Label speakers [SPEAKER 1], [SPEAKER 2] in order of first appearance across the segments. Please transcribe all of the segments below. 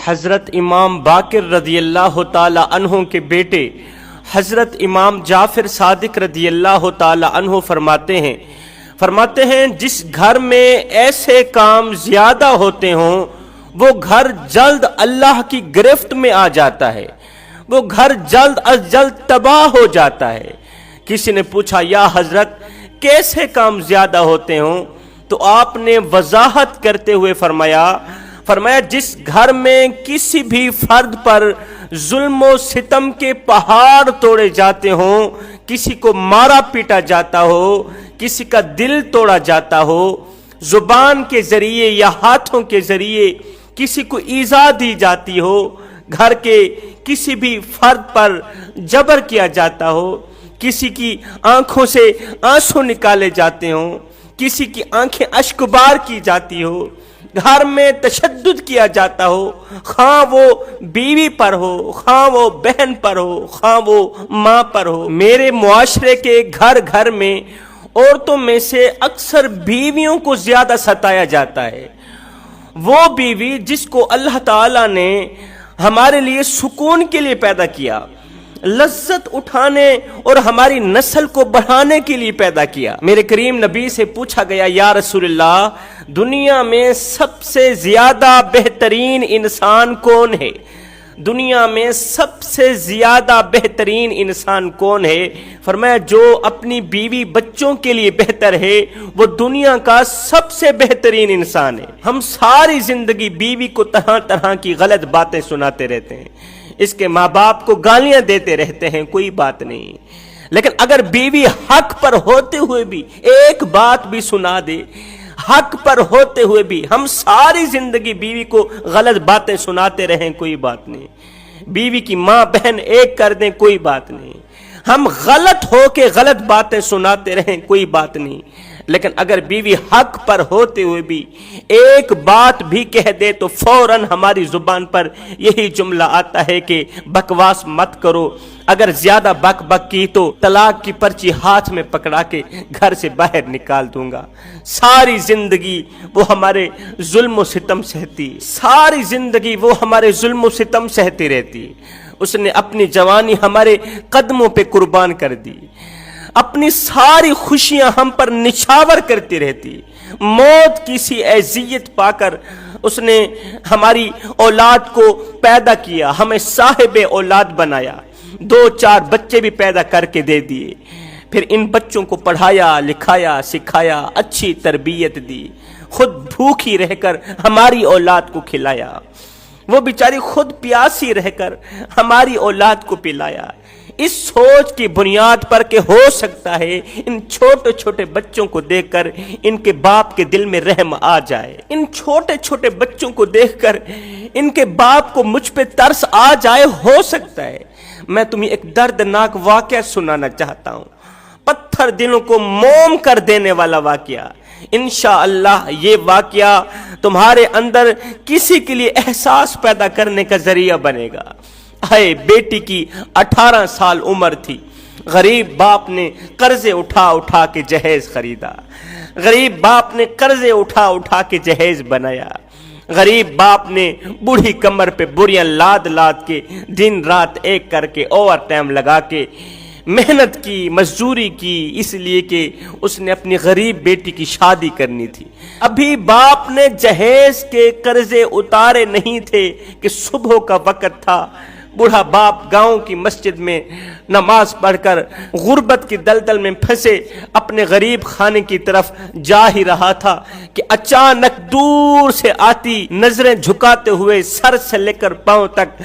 [SPEAKER 1] حضرت امام باقر رضی اللہ تعالی عنہ کے بیٹے حضرت امام جعفر صادق رضی اللہ تعالی عنہ فرماتے ہیں جس گھر میں ایسے کام زیادہ ہوتے ہوں وہ گھر جلد اللہ کی گرفت میں آ جاتا ہے، وہ گھر جلد از جلد تباہ ہو جاتا ہے۔ کسی نے پوچھا یا حضرت کیسے کام زیادہ ہوتے ہوں؟ تو آپ نے وضاحت کرتے ہوئے فرمایا جس گھر میں کسی بھی فرد پر ظلم و ستم کے پہاڑ توڑے جاتے ہوں، کسی کو مارا پیٹا جاتا ہو، کسی کا دل توڑا جاتا ہو، زبان کے ذریعے یا ہاتھوں کے ذریعے کسی کو ایذا دی جاتی ہو، گھر کے کسی بھی فرد پر جبر کیا جاتا ہو، کسی کی آنکھوں سے آنسو نکالے جاتے ہوں، کسی کی آنکھیں اشکبار کی جاتی ہو، گھر میں تشدد کیا جاتا ہو، خواہ وہ بیوی پر ہو، خواہ وہ بہن پر ہو، خواہ وہ ماں پر ہو۔ میرے معاشرے کے گھر گھر میں عورتوں میں سے اکثر بیویوں کو زیادہ ستایا جاتا ہے، وہ بیوی جس کو اللہ تعالیٰ نے ہمارے لیے سکون کے لیے پیدا کیا، لذت اٹھانے اور ہماری نسل کو بڑھانے کے لیے پیدا کیا۔ میرے کریم نبی سے پوچھا گیا یا رسول اللہ دنیا میں سب سے زیادہ بہترین انسان کون ہے؟ دنیا میں سب سے زیادہ بہترین انسان کون ہے؟ فرمایا جو اپنی بیوی بچوں کے لیے بہتر ہے وہ دنیا کا سب سے بہترین انسان ہے۔ ہم ساری زندگی بیوی کو طرح طرح کی غلط باتیں سناتے رہتے ہیں، اس کے ماں باپ کو گالیاں دیتے رہتے ہیں، کوئی بات نہیں، لیکن اگر بیوی حق پر ہوتے ہوئے بھی ایک بات بھی سنا دے، حق پر ہوتے ہوئے بھی ہم ساری زندگی بیوی کو غلط باتیں سناتے رہیں، کوئی بات نہیں، بیوی کی ماں بہن ایک کر دیں، کوئی بات نہیں، ہم غلط ہو کے غلط باتیں سناتے رہیں، کوئی بات نہیں، لیکن اگر بیوی حق پر ہوتے ہوئے بھی ایک بات بھی کہہ دے تو فوراً ہماری زبان پر یہی جملہ آتا ہے کہ بکواس مت کرو، اگر زیادہ بک بک کی تو طلاق کی پرچی ہاتھ میں پکڑا کے گھر سے باہر نکال دوں گا۔ ساری زندگی وہ ہمارے ظلم و ستم سہتی، ساری زندگی وہ ہمارے ظلم و ستم سہتی رہتی، اس نے اپنی جوانی ہمارے قدموں پہ قربان کر دی، اپنی ساری خوشیاں ہم پر نچھاور کرتی رہتی، موت کی سی اذیت پا کر اس نے ہماری اولاد کو پیدا کیا، ہمیں صاحب اولاد بنایا، 2-4 بچے بھی پیدا کر کے دے دیے، پھر ان بچوں کو پڑھایا لکھایا سکھایا، اچھی تربیت دی، خود بھوکی رہ کر ہماری اولاد کو کھلایا، وہ بیچاری خود پیاسی رہ کر ہماری اولاد کو پلایا، اس سوچ کی بنیاد پر کہ ہو سکتا ہے ان چھوٹے چھوٹے بچوں کو دیکھ کر ان کے باپ کے دل میں رحم آ جائے، ان چھوٹے چھوٹے بچوں کو دیکھ کر ان کے باپ کو مجھ پہ ترس آ جائے، ہو سکتا ہے۔ میں تمہیں ایک دردناک واقعہ سنانا چاہتا ہوں، پتھر دلوں کو موم کر دینے والا واقعہ۔ انشاءاللہ یہ واقعہ تمہارے اندر کسی کے لیے احساس پیدا کرنے کا ذریعہ بنے گا۔ بیٹی کی 18 سال عمر تھی، غریب باپ نے قرضے اٹھا کے جہیز خریدا، غریب باپ نے قرضے اٹھا کے جہیز بنایا، غریب باپ نے بوڑھی کمر پہ بوریاں لاد کے دن رات ایک کر کے اوور ٹائم لگا کے محنت کی، مزدوری کی، اس لیے کہ اس نے اپنی غریب بیٹی کی شادی کرنی تھی۔ ابھی باپ نے جہیز کے قرضے اتارے نہیں تھے کہ صبح کا وقت تھا، بوڑھا باپ گاؤں کی مسجد میں نماز پڑھ کر غربت کی دلدل میں پھنسے اپنے غریب خانے کی طرف جا ہی رہا تھا کہ اچانک دور سے آتی نظریں جھکاتے ہوئے سر سے لے کر پاؤں تک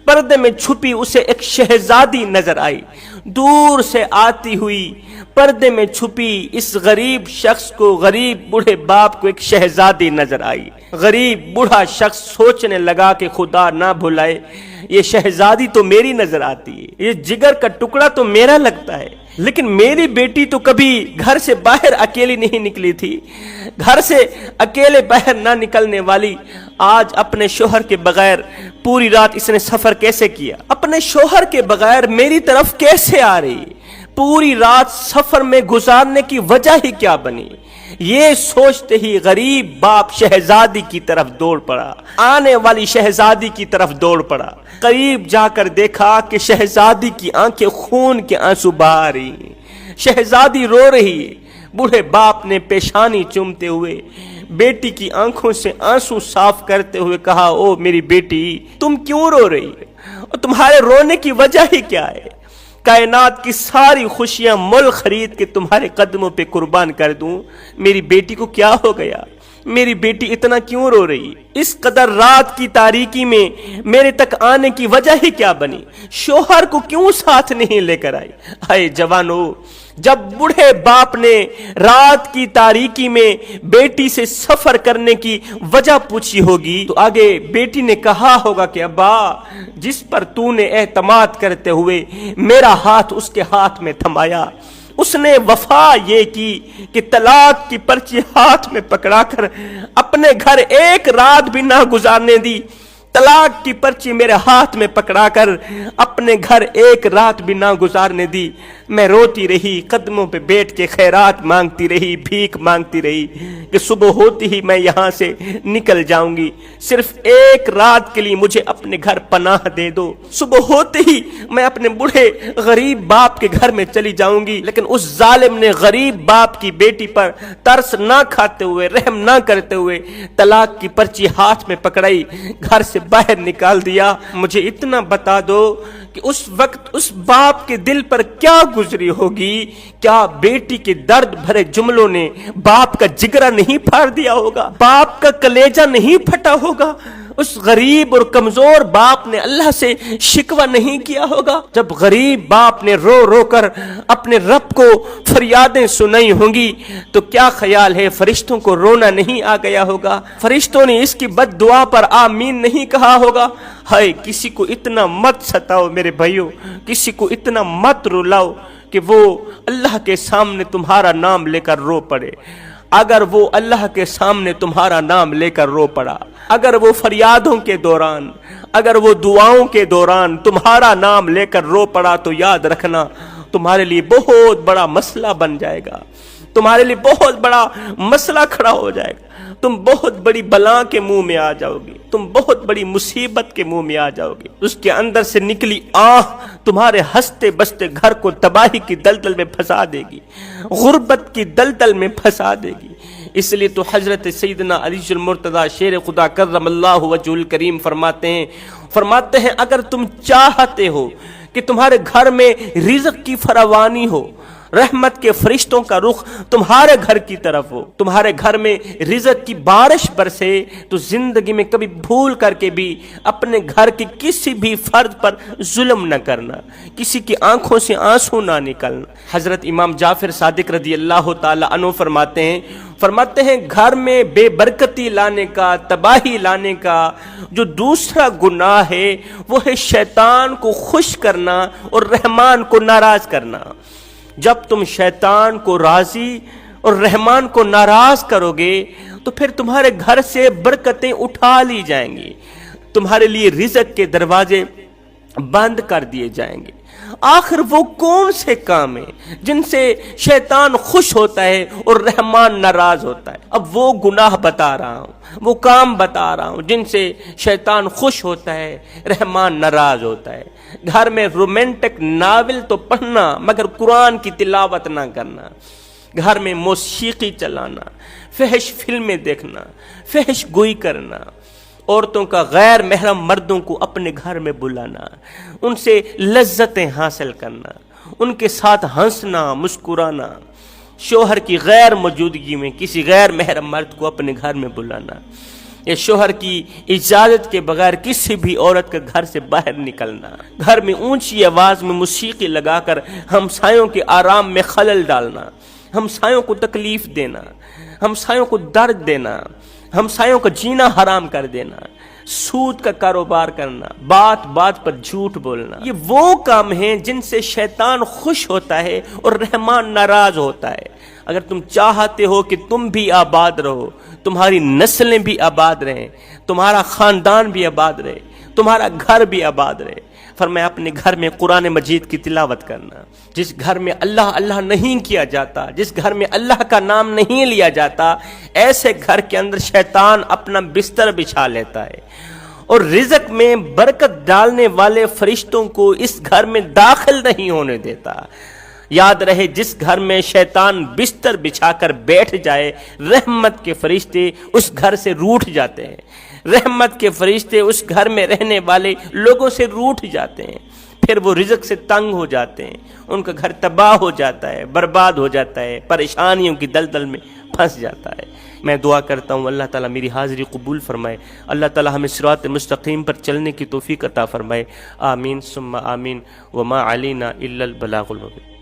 [SPEAKER 1] پردے میں چھپی اسے ایک شہزادی نظر آئی، دور سے آتی ہوئی پردے میں چھپی اس غریب شخص کو، غریب بوڑھے باپ کو ایک شہزادی نظر آئی۔ غریب بوڑھا شخص سوچنے لگا کہ خدا نہ بھلائے یہ شہزادی تو میری نظر آتی ہے، یہ جگر کا ٹکڑا تو میرا لگتا ہے، لیکن میری بیٹی تو کبھی گھر سے باہر اکیلی نہیں نکلی تھی، گھر سے اکیلے باہر نہ نکلنے والی آج اپنے شوہر کے بغیر پوری رات اس نے سفر کیسے کیا، اپنے شوہر کے بغیر میری طرف کیسے آ رہی، پوری رات سفر میں گزارنے کی وجہ ہی کیا بنی؟ یہ سوچتے ہی غریب باپ شہزادی کی طرف دوڑ پڑا، آنے والی شہزادی کی طرف دوڑ پڑا۔ قریب جا کر دیکھا کہ شہزادی کی آنکھیں خون کے آنسو بہا رہی ہیں، شہزادی رو رہی ہے۔ بوڑھے باپ نے پیشانی چومتے ہوئے بیٹی کی آنکھوں سے آنسو صاف کرتے ہوئے کہا، او میری بیٹی، تم کیوں رو رہی ہے اور تمہارے رونے کی وجہ ہی کیا ہے؟ کائنات کی ساری خوشیاں مول خرید کے تمہارے قدموں پہ قربان کر دوں، میری بیٹی کو کیا ہو گیا؟ میری بیٹی اتنا کیوں رو رہی؟ اس قدر رات کی تاریکی میں میرے تک آنے کی وجہ ہی کیا بنی؟ شوہر کو کیوں ساتھ نہیں لے کر آئی؟ اے جوانو، جب بوڑھے باپ نے رات کی تاریکی میں بیٹی سے سفر کرنے کی وجہ پوچھی ہوگی تو آگے بیٹی نے کہا ہوگا کہ ابا، جس پر تو نے اعتماد کرتے ہوئے میرا ہاتھ اس کے ہاتھ میں تھمایا، اس نے وفا یہ کی کہ طلاق کی پرچی ہاتھ میں پکڑا کر اپنے گھر ایک رات بھی نہ گزارنے دی۔ طلاق کی پرچی میرے ہاتھ میں پکڑا کر اپنے گھر ایک رات بھی نہ گزارنے دی۔ میں روتی رہی، قدموں پہ بیٹھ کے خیرات مانگتی رہی، بھیک مانگتی رہی کہ صبح ہوتی ہی میں یہاں سے نکل جاؤں گی، صرف ایک رات کے لیے مجھے اپنے گھر پناہ دے دو۔ صبح ہوتے ہی میں اپنے بوڑھے غریب باپ کے گھر میں چلی جاؤں گی۔ لیکن اس ظالم نے غریب باپ کی بیٹی پر ترس نہ کھاتے ہوئے، رحم نہ کرتے ہوئے طلاق کی پرچی ہاتھ میں پکڑائی، گھر سے باہر نکال دیا۔ مجھے اتنا بتا دو کہ اس وقت اس باپ کے دل پر کیا گزری ہوگی؟ کیا بیٹی کے درد بھرے جملوں نے باپ کا جگرا نہیں پھاڑ دیا ہوگا؟ باپ کا کلیجہ نہیں پھٹا ہوگا؟ اس غریب اور کمزور باپ نے اللہ سے شکوہ نہیں کیا ہوگا؟ جب غریب باپ نے رو رو کر اپنے رب کو فریادیں سنائی ہوں گی تو کیا خیال ہے فرشتوں کو رونا نہیں آ گیا ہوگا؟ فرشتوں نے اس کی بد دعا پر آمین نہیں کہا ہوگا؟ ہائے، کسی کو اتنا مت ستاؤ میرے بھائیوں، کسی کو اتنا مت رلاؤ کہ وہ اللہ کے سامنے تمہارا نام لے کر رو پڑے۔ اگر وہ اللہ کے سامنے تمہارا نام لے کر رو پڑا، اگر وہ فریادوں کے دوران، اگر وہ دعاؤں کے دوران تمہارا نام لے کر رو پڑا تو یاد رکھنا تمہارے لیے بہت بڑا مسئلہ بن جائے گا، تمہارے لیے بہت بڑا مسئلہ کھڑا ہو جائے گا۔ تم بہت بڑی بلا کے منہ میں آ جاؤ گے، تم بہت بڑی مصیبت کے منہ میں آ جاؤ گے۔ اس کے اندر سے نکلی آہ تمہارے ہنستے بستے گھر کو تباہی کی دلدل میں پھنسا دے گی، غربت کی دلدل میں پھنسا دے گی۔ اس لیے تو حضرت سیدنا علی المرتضیٰ شیر خدا کرم اللہ وجہ الکریم فرماتے ہیں اگر تم چاہتے ہو کہ تمہارے گھر میں رزق کی فراوانی ہو، رحمت کے فرشتوں کا رخ تمہارے گھر کی طرف ہو، تمہارے گھر میں رزق کی بارش برسے، تو زندگی میں کبھی بھول کر کے بھی اپنے گھر کے کسی بھی فرد پر ظلم نہ کرنا، کسی کی آنکھوں سے آنسو نہ نکلنا۔ حضرت امام جعفر صادق رضی اللہ تعالی عنہ فرماتے ہیں گھر میں بے برکتی لانے کا، تباہی لانے کا جو دوسرا گناہ ہے وہ ہے شیطان کو خوش کرنا اور رحمان کو ناراض کرنا۔ جب تم شیطان کو راضی اور رحمان کو ناراض کرو گے تو پھر تمہارے گھر سے برکتیں اٹھا لی جائیں گی، تمہارے لیے رزق کے دروازے بند کر دیے جائیں گے۔ آخر وہ کون سے کام ہیں جن سے شیطان خوش ہوتا ہے اور رحمان ناراض ہوتا ہے؟ اب وہ گناہ بتا رہا ہوں، وہ کام بتا رہا ہوں جن سے شیطان خوش ہوتا ہے، رحمان ناراض ہوتا ہے۔ گھر میں رومانٹک ناول تو پڑھنا مگر قرآن کی تلاوت نہ کرنا، گھر میں موسیقی چلانا، فحش فلمیں دیکھنا، فحش گوئی کرنا، عورتوں کا غیر محرم مردوں کو اپنے گھر میں بلانا، ان سے لذتیں حاصل کرنا، ان کے ساتھ ہنسنا، مسکرانا، شوہر کی غیر موجودگی میں کسی غیر محرم مرد کو اپنے گھر میں بلانا، یا شوہر کی اجازت کے بغیر کسی بھی عورت کے گھر سے باہر نکلنا، گھر میں اونچی آواز میں موسیقی لگا کر ہمسایوں کے آرام میں خلل ڈالنا، ہمسایوں کو تکلیف دینا، ہمسایوں کو درد دینا، ہمسایوں کا جینا حرام کر دینا، سود کا کاروبار کرنا، بات بات پر جھوٹ بولنا، یہ وہ کام ہیں جن سے شیطان خوش ہوتا ہے اور رحمان ناراض ہوتا ہے۔ اگر تم چاہتے ہو کہ تم بھی آباد رہو، تمہاری نسلیں بھی آباد رہیں، تمہارا خاندان بھی آباد رہے، تمہارا گھر بھی آباد رہے۔ فرمایا اپنے گھر میں قرآن مجید کی تلاوت کرنا۔ جس گھر میں اللہ اللہ نہیں کیا جاتا، جس گھر میں اللہ کا نام نہیں لیا جاتا، ایسے گھر کے اندر شیطان اپنا بستر بچھا لیتا ہے اور رزق میں برکت ڈالنے والے فرشتوں کو اس گھر میں داخل نہیں ہونے دیتا۔ یاد رہے، جس گھر میں شیطان بستر بچھا کر بیٹھ جائے، رحمت کے فرشتے اس گھر سے روٹھ جاتے ہیں، رحمت کے فرشتے اس گھر میں رہنے والے لوگوں سے روٹھ جاتے ہیں، پھر وہ رزق سے تنگ ہو جاتے ہیں، ان کا گھر تباہ ہو جاتا ہے، برباد ہو جاتا ہے، پریشانیوں کی دلدل میں پھنس جاتا ہے۔ میں دعا کرتا ہوں اللہ تعالیٰ میری حاضری قبول فرمائے، اللہ تعالیٰ ہمیں صراط مستقیم پر چلنے کی توفیق عطا فرمائے، آمین ثم آمین، وما علینا الا البلاغ المبین۔